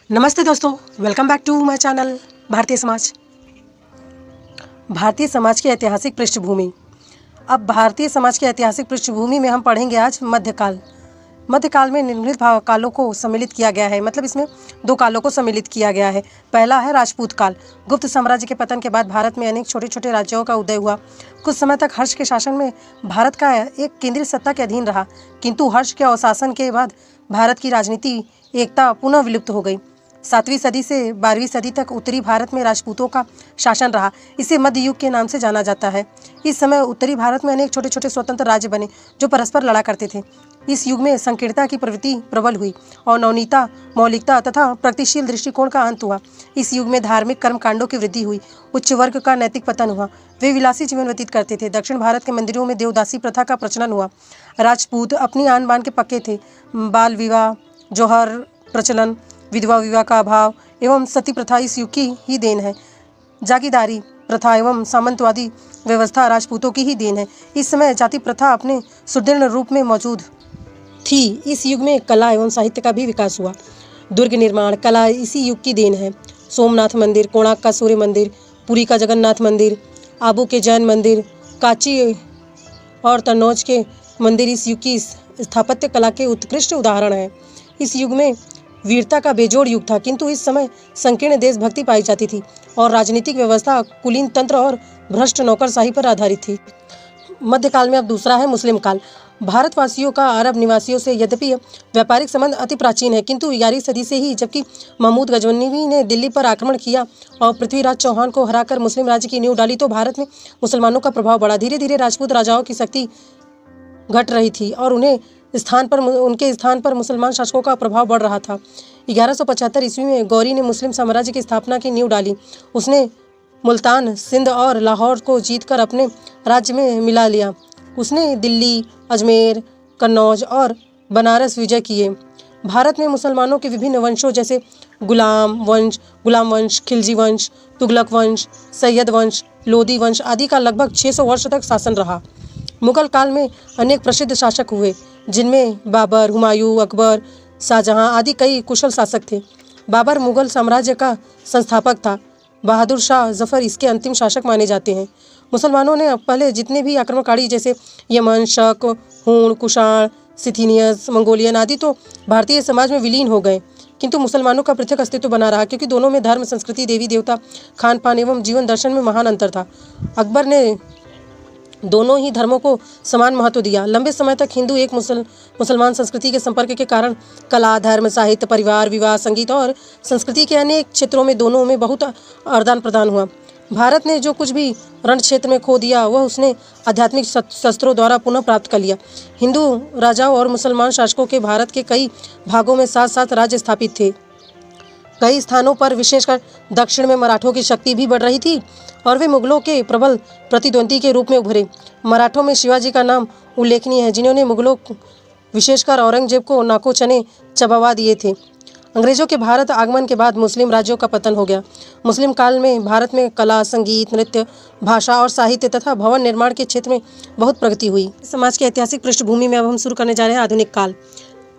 नमस्ते दोस्तों, welcome back to my channel Bharatiya Samaj. Bharatiya Samaj की ऐतिहासिक पृष्ठभूमि। अब भारतीय समाज की ऐतिहासिक पृष्ठभूमि में हम पढ़ेंगे आज मध्यकाल। मध्यकाल में निम्नलिखित कालों को सम्मिलित किया गया है, मतलब इसमें दो कालों को सम्मिलित किया गया है। पहला है राजपूत काल। गुप्त साम्राज्य के पतन के बाद भारत में अनेक छोटे छोटे राज्यों का उदय हुआ। कुछ समय तक हर्ष के शासन में भारत का एक केंद्रीय सत्ता के अधीन रहा, किंतु हर्ष के अवशासन के बाद भारत की राजनीति एकता पुनः विलुप्त हो गई। 7वीं सदी से 12वीं सदी तक उत्तरी भारत में राजपूतों का शासन रहा। इसे मध्य युग के नाम से जाना जाता है। इस समय उत्तरी भारत में अनेक छोटे छोटे स्वतंत्र राज्य बने जो परस्पर लड़ा करते थे। इस युग में संकीर्णता की प्रवृत्ति प्रबल हुई और नवनीता, मौलिकता तथा प्रगतिशील दृष्टिकोण का अंत हुआ। इस युग में धार्मिक कर्मकांडों की वृद्धि हुई, उच्च वर्ग का नैतिक पतन हुआ, वे विलासी जीवन व्यतीत करते थे। दक्षिण भारत के मंदिरों में देवदासी प्रथा का प्रचलन हुआ। राजपूत अपनी आन बान के पक्के थे। बाल विवाह, जौहर प्रचलन, विधवा विवाह का अभाव एवं सती प्रथा इस युग की ही देन है। जागीरदारी प्रथा एवं सामंतवादी व्यवस्था राजपूतों की ही देन है। इस समय जाति प्रथा अपने सुदृढ़ रूप में मौजूद थी। इस युग में कला एवं साहित्य का भी विकास हुआ। दुर्ग निर्माण कला इसी युग की देन है। सोमनाथ मंदिर, कोणार्क का सूर्य मंदिर, पुरी का जगन्नाथ मंदिर, आबू के जैन मंदिर, कांची और तन्नौज के मंदिर इस युग की स्थापत्य कला के उत्कृष्ट उदाहरण हैं। इस युग में वीरता का बेजोड़ युग था, किंतु इस समय संकीर्ण देशभक्ति पाई जाती थी और राजनीतिक व्यवस्था कुलीन तंत्र और भ्रष्ट नौकरशाही पर आधारित थी। मध्यकाल में अब दूसरा है मुस्लिम काल। भारतवासियों का अरब निवासियों से यद्यपि व्यापारिक संबंध अति प्राचीन है, किंतु 11वीं सदी से ही जबकि महमूद गजनवी ने दिल्ली पर आक्रमण किया और पृथ्वीराज चौहान को हराकर मुस्लिम राज्य की नींव डाली, तो भारत में मुसलमानों का प्रभाव बढ़ा। धीरे धीरे राजपूत राजाओं की शक्ति घट रही थी और उनके स्थान पर मुसलमान शासकों का प्रभाव बढ़ रहा था। 1175 ईस्वी में गौरी ने मुस्लिम साम्राज्य की स्थापना की नींव डाली। उसने मुल्तान, सिंध और लाहौर को जीतकर अपने राज्य में मिला लिया। उसने दिल्ली, अजमेर, कन्नौज और बनारस विजय किए। भारत में मुसलमानों के विभिन्न वंशों जैसे गुलाम वंश, खिलजी वंश, तुगलक वंश, सैयद वंश, लोदी वंश आदि का लगभग 600 वर्ष तक शासन रहा। मुगल काल में अनेक प्रसिद्ध शासक हुए, जिनमें बाबर, हुमायूं, अकबर, शाहजहां आदि कई कुशल शासक थे। बाबर मुगल साम्राज्य का संस्थापक था। बहादुर शाह जफर इसके अंतिम शासक माने जाते हैं। मुसलमानों ने पहले जितने भी आक्रमणकारी जैसे यमन, शक, हूण, कुषाण, सिथिनियस, मंगोलियन आदि तो भारतीय समाज में विलीन हो गए, किंतु मुसलमानों का पृथक अस्तित्व बना रहा, क्योंकि दोनों में धर्म, संस्कृति, देवी देवता, खान पान एवं जीवन दर्शन में महान अंतर था। अकबर ने दोनों ही धर्मों को समान महत्व दिया। लंबे समय तक हिंदू एक मुसलमान संस्कृति के संपर्क के कारण कला, धर्म, साहित्य, परिवार, विवाह, संगीत और संस्कृति के अनेक क्षेत्रों में दोनों में बहुत आदान प्रदान हुआ। भारत ने जो कुछ भी रण क्षेत्र में खो दिया वह उसने आध्यात्मिक शस्त्रों द्वारा पुनः प्राप्त कर लिया। हिंदू राजाओं और मुसलमान शासकों के भारत के कई भागों में साथ साथ राज्य स्थापित थे। कई स्थानों पर विशेषकर दक्षिण में मराठों की शक्ति भी बढ़ रही थी और वे मुगलों के प्रबल प्रतिद्वंदी के रूप में उभरे। मराठों में शिवाजी का नाम उल्लेखनीय है, जिन्होंने मुगलों विशेषकर औरंगजेब को नाको चने चबवा दिए थे। अंग्रेजों के भारत आगमन के बाद मुस्लिम राज्यों का पतन हो गया। मुस्लिम काल में भारत में कला, संगीत, नृत्य, भाषा और साहित्य तथा भवन निर्माण के क्षेत्र में बहुत प्रगति हुई। समाज की ऐतिहासिक पृष्ठभूमि में अब हम शुरू करने जा रहे हैं आधुनिक काल।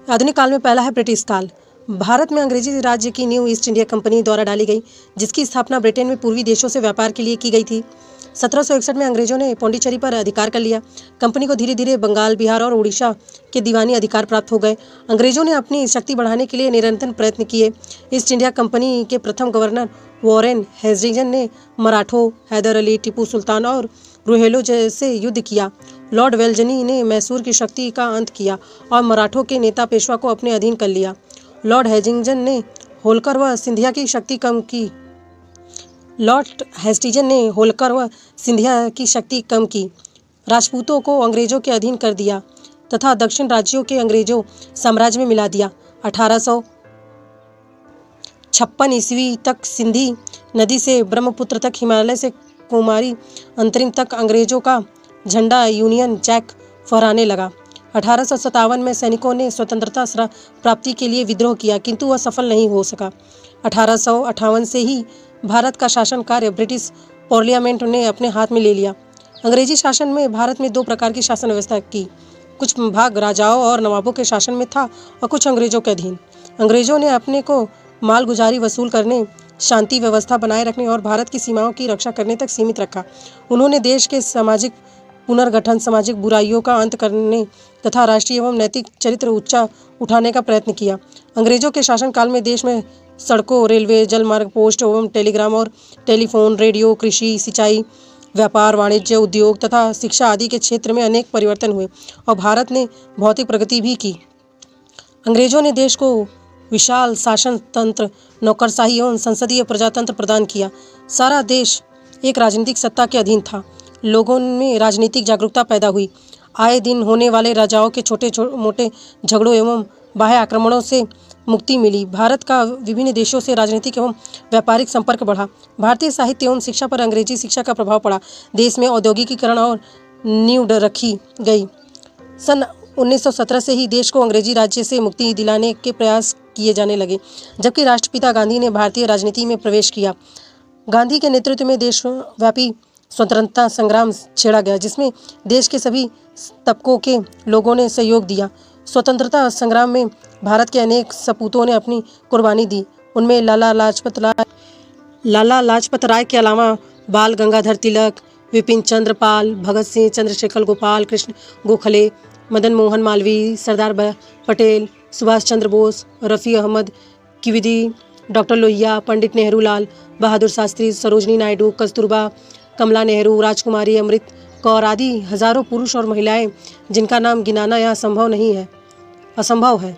आधुनिक काल में पहला है ब्रिटिश काल। भारत में अंग्रेजी राज्य की नींव ईस्ट इंडिया कंपनी द्वारा डाली गई, जिसकी स्थापना ब्रिटेन में पूर्वी देशों से व्यापार के लिए की गई थी। 1761 में अंग्रेजों ने पौंडीचेरी पर अधिकार कर लिया। कंपनी को धीरे धीरे बंगाल, बिहार और उड़ीसा के दीवानी अधिकार प्राप्त हो गए। अंग्रेजों ने अपनी शक्ति बढ़ाने के लिए निरंतर प्रयत्न किए। ईस्ट इंडिया कंपनी के प्रथम गवर्नर वॉरेन हेस्टिंग्स ने मराठों, हैदर अली, टिपू सुल्तान और रोहेलो जैसे युद्ध किया। लॉर्ड वेलजनी ने मैसूर की शक्ति का अंत किया और मराठों के नेता पेशवा को अपने अधीन कर लिया। लॉर्ड हेस्टिंग्स ने होलकर व सिंधिया की शक्ति कम की। राजपूतों को अंग्रेजों के अधीन कर दिया तथा दक्षिण राज्यों के अंग्रेजों साम्राज्य में मिला दिया। 1856 ईस्वी तक सिंधी नदी से ब्रह्मपुत्र तक, हिमालय से कुमारी अंतरिम तक अंग्रेजों का झंडा यूनियन जैक फहराने लगा। 1857 में सैनिकों ने स्वतंत्रता प्राप्ति के लिए विद्रोह किया, किंतु वह सफल नहीं हो सका। 1858 से ही भारत का शासन कार्य ब्रिटिश पार्लियामेंट ने अपने हाथ में ले लिया। अंग्रेजी शासन में भारत में दो प्रकार की शासन व्यवस्था की। कुछ भाग राजाओं और नवाबों के शासन में था और कुछ अंग्रेजों के अधीन। अंग्रेजों ने अपने को मालगुजारी वसूल करने, शांति व्यवस्था बनाए रखने और भारत की सीमाओं की रक्षा करने तक सीमित रखा। उन्होंने देश के सामाजिक पुनर्गठन, सामाजिक बुराइयों का अंत करने तथा राष्ट्रीय एवं नैतिक चरित्र ऊंचा उठाने का प्रयत्न किया। अंग्रेजों के शासनकाल में देश में सड़कों, रेलवे, जलमार्ग, पोस्ट एवं टेलीग्राम और टेलीफोन, रेडियो, कृषि, सिंचाई, व्यापार, वाणिज्य, उद्योग तथा शिक्षा आदि के क्षेत्र में अनेक परिवर्तन हुए और भारत ने भौतिक प्रगति भी की। अंग्रेजों ने देश को विशाल शासन तंत्र, नौकरशाही एवं संसदीय प्रजातंत्र प्रदान किया। सारा देश एक राजनीतिक सत्ता के अधीन था। लोगों में राजनीतिक जागरूकता पैदा हुई। आए दिन होने वाले राजाओं के छोटे मोटे झगड़ों एवं बाह्य आक्रमणों से मुक्ति मिली। भारत का विभिन्न देशों से राजनीतिक एवं व्यापारिक संपर्क बढ़ा। भारतीय साहित्य एवं शिक्षा पर अंग्रेजी शिक्षा का प्रभाव पड़ा। देश में औद्योगिकीकरण और नींव रखी गई। सन 1917 से ही देश को अंग्रेजी राज्य से मुक्ति दिलाने के प्रयास किए जाने लगे, जबकि राष्ट्रपिता गांधी ने भारतीय राजनीति में प्रवेश किया। गांधी के नेतृत्व में देशव्यापी स्वतंत्रता संग्राम छेड़ा गया, जिसमें देश के सभी तबकों के लोगों ने सहयोग दिया। स्वतंत्रता संग्राम में भारत के अनेक सपूतों ने अपनी कुर्बानी दी। उनमें लाला लाजपत राय के अलावा बाल गंगाधर तिलक, विपिन चंद्र पाल, भगत सिंह, चंद्रशेखर गोपाल, कृष्ण गोखले, मदन मोहन मालवीय, सरदार पटेल, सुभाष चंद्र बोस, रफ़ी अहमद किविदी, डॉक्टर लोहिया, पंडित नेहरू लाल बहादुर शास्त्री, सरोजनी नायडू, कस्तूरबा, कमला नेहरू, राजकुमारी, अमृत कौर आदि हजारों पुरुष और महिलाएं, जिनका नाम गिनाना यहाँ असंभव है।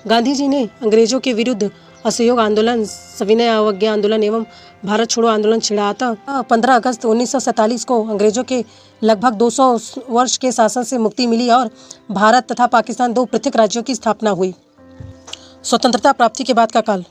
गांधी जी ने अंग्रेजों के विरुद्ध असहयोग आंदोलन, सविनय अवज्ञा आंदोलन एवं भारत छोड़ो आंदोलन छिड़ा था। 15 अगस्त 1947 को अंग्रेजों के लगभग 200 वर्ष के शासन से मुक्ति मिली और भारत तथा पाकिस्तान 2 पृथक राज्यों की स्थापना हुई। स्वतंत्रता प्राप्ति के बाद का काल।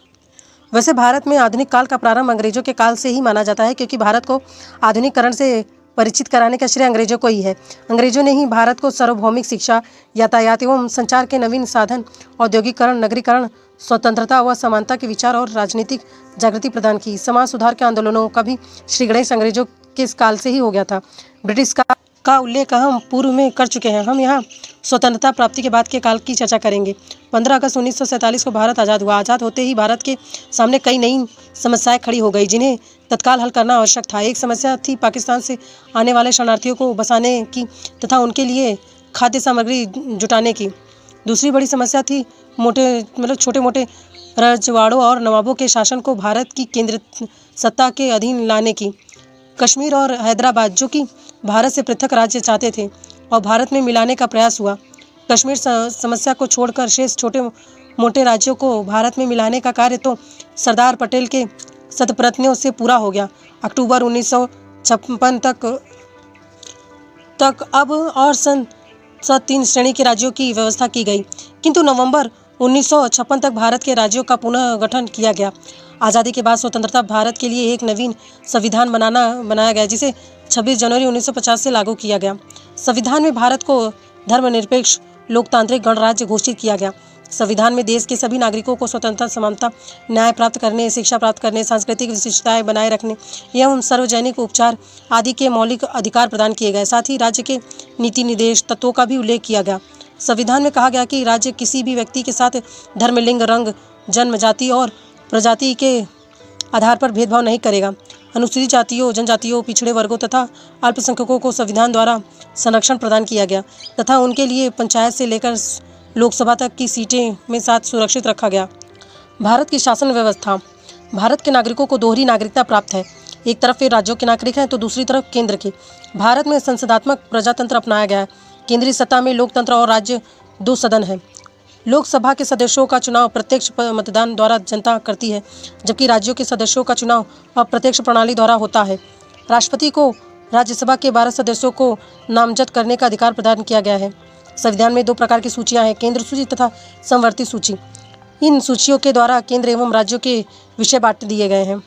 वैसे भारत में आधुनिक काल का प्रारंभ अंग्रेजों के काल से ही माना जाता है, क्योंकि भारत को आधुनिकरण से परिचित कराने का श्रेय अंग्रेजों को ही है। अंग्रेजों ने ही भारत को सार्वभौमिक शिक्षा, यातायात एवं संचार के नवीन साधन, औद्योगिकरण, नगरीकरण, स्वतंत्रता व समानता के विचार और राजनीतिक जागृति प्रदान की। समाज सुधार के आंदोलनों का भी श्री गणेश अंग्रेजों के इस काल से ही हो गया था। ब्रिटिश का उल्लेख हम पूर्व में कर चुके हैं। हम यहाँ स्वतंत्रता प्राप्ति के बाद के काल की चर्चा करेंगे। 15 अगस्त 1947 को भारत आज़ाद हुआ। आज़ाद होते ही भारत के सामने कई नई समस्याएं खड़ी हो गई, जिन्हें तत्काल हल करना आवश्यक था। एक समस्या थी पाकिस्तान से आने वाले शरणार्थियों को बसाने की तथा उनके लिए खाद्य सामग्री जुटाने की। दूसरी बड़ी समस्या थी छोटे मोटे रजवाड़ों और नवाबों के शासन को भारत की केंद्र सत्ता के अधीन लाने की। कश्मीर और हैदराबाद, जो कि भारत से पृथक राज्य चाहते थे, और भारत में मिलाने का प्रयास हुआ। कश्मीर समस्या को छोड़कर शेष छोटे मोटे राज्यों को भारत में मिलाने का कार्य तो सरदार पटेल के सदप्रयत्नों से पूरा हो गया। अक्टूबर 1956 तक अब और सन 3 श्रेणी के राज्यों की व्यवस्था की गई, किंतु नवंबर 1956 तक भारत के राज्यों का पुनः गठन किया गया। आज़ादी के बाद स्वतंत्रता भारत के लिए एक नवीन संविधान बनाया गया, जिसे 26 जनवरी 1950 से लागू किया गया। संविधान में भारत को धर्मनिरपेक्ष लोकतांत्रिक गणराज्य घोषित किया गया। संविधान में देश के सभी नागरिकों को स्वतंत्रता, समानता, न्याय प्राप्त करने, शिक्षा प्राप्त करने, सांस्कृतिक विशिष्टताएं बनाए रखने एवं सार्वजनिक उपचार आदि के मौलिक अधिकार प्रदान किए गए। साथ ही राज्य के नीति निर्देश तत्वों का भी उल्लेख किया गया। संविधान में कहा गया कि राज्य किसी भी व्यक्ति के साथ धर्म, लिंग, रंग, जन्म, जाति और प्रजाति के आधार पर भेदभाव नहीं करेगा। अनुसूचित जातियों, जनजातियों, पिछड़े वर्गों तथा अल्पसंख्यकों को संविधान द्वारा संरक्षण प्रदान किया गया तथा उनके लिए पंचायत से लेकर लोकसभा तक की सीटें में साथ सुरक्षित रखा गया। भारत की शासन व्यवस्था। भारत के नागरिकों को दोहरी नागरिकता प्राप्त है। एक तरफ वे राज्यों के नागरिक हैं तो दूसरी तरफ केंद्र के। भारत में संसदात्मक प्रजातंत्र अपनाया गया है। केंद्रीय सत्ता में लोकतंत्र और राज्य 2 सदन हैं। लोकसभा के सदस्यों का चुनाव प्रत्यक्ष मतदान द्वारा जनता करती है, जबकि राज्यों के सदस्यों का चुनाव अप्रत्यक्ष प्रणाली द्वारा होता है। राष्ट्रपति को राज्यसभा के 12 सदस्यों को नामजद करने का अधिकार प्रदान किया गया है। संविधान में 2 प्रकार की सूचियां हैं, केंद्र सूची तथा समवर्ती सूची। इन सूचियों के द्वारा केंद्र एवं राज्यों के विषय बांट दिए गए हैं।